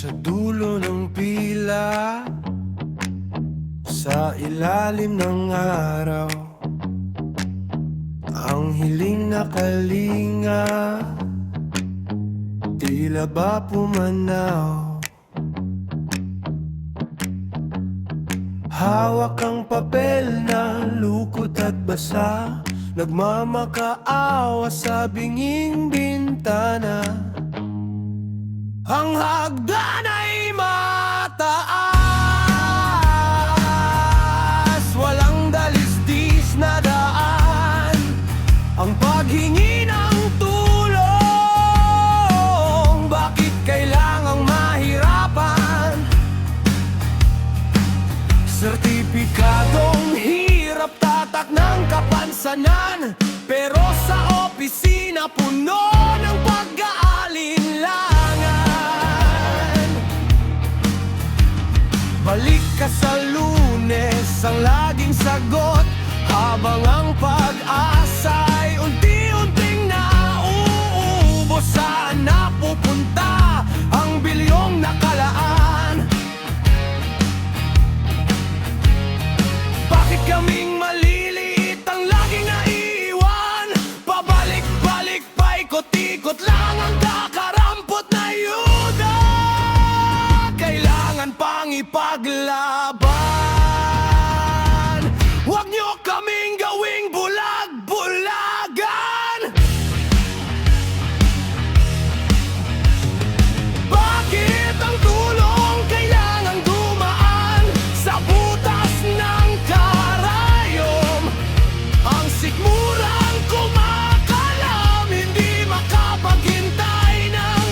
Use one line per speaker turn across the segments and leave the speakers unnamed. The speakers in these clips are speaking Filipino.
Sa dulo ng pila, sa ilalim ng araw, ang hiling na kalinga tila ba pumanaw. Hawak ang papel na lukot at basa, nagmamakaawa sa binging bintana. Ang hagdan ay mataas, walang dalisdis na daan. Ang paghingi ng tulong, bakit kailangang mahirapan? Sertipikadong hirap, tatak ng kapansanan, pero sa opisina puno ng pag-aalinlangan. Balik ka sa Lunes, ang laging sagot, habang ang pag-asa'y unti-unting nauubos. Saan napupunta ang bilyong nakalaan? Bakit kaming maliliit ang laging naiiwan? Pabalik-balik pa, ikot-ikot lang ang kakarampot na yuda. Kailangan pang ipaglaban. Huwag niyo kaming gawing bulag-bulagan. Bakit ang tulong kailangang dumaan sa butas ng karayom? Ang sikmurang kumakalam, hindi makapaghintay ng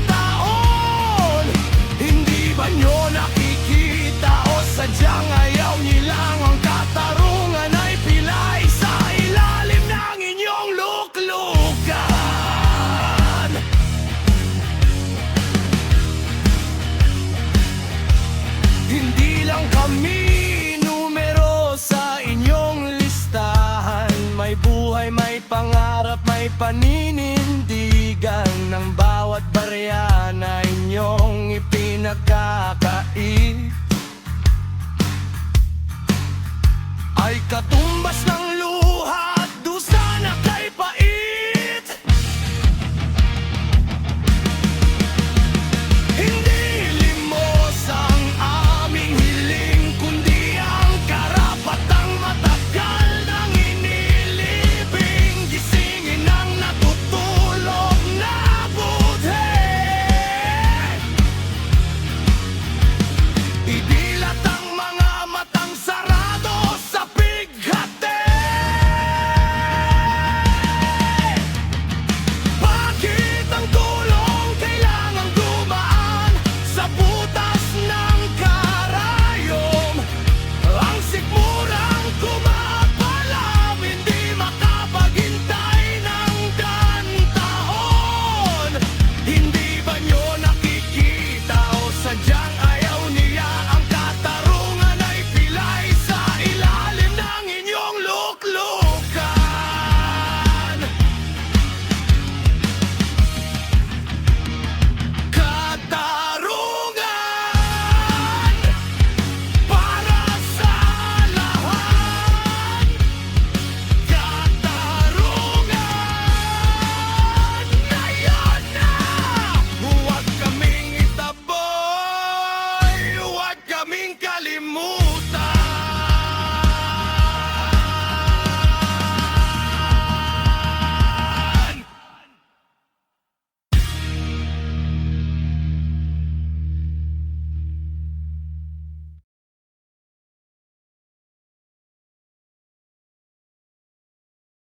taon. Hindi ba nyo nakikita o sadyang ayaw nilang ang katarungan ay pilay sa ilalim ng inyong luklukan? Hindi lang kami numero sa inyong listahan. May buhay, may pangarap, may paninindigan ng bawat barya na inyong ipinagkakait. Ay katumbas ng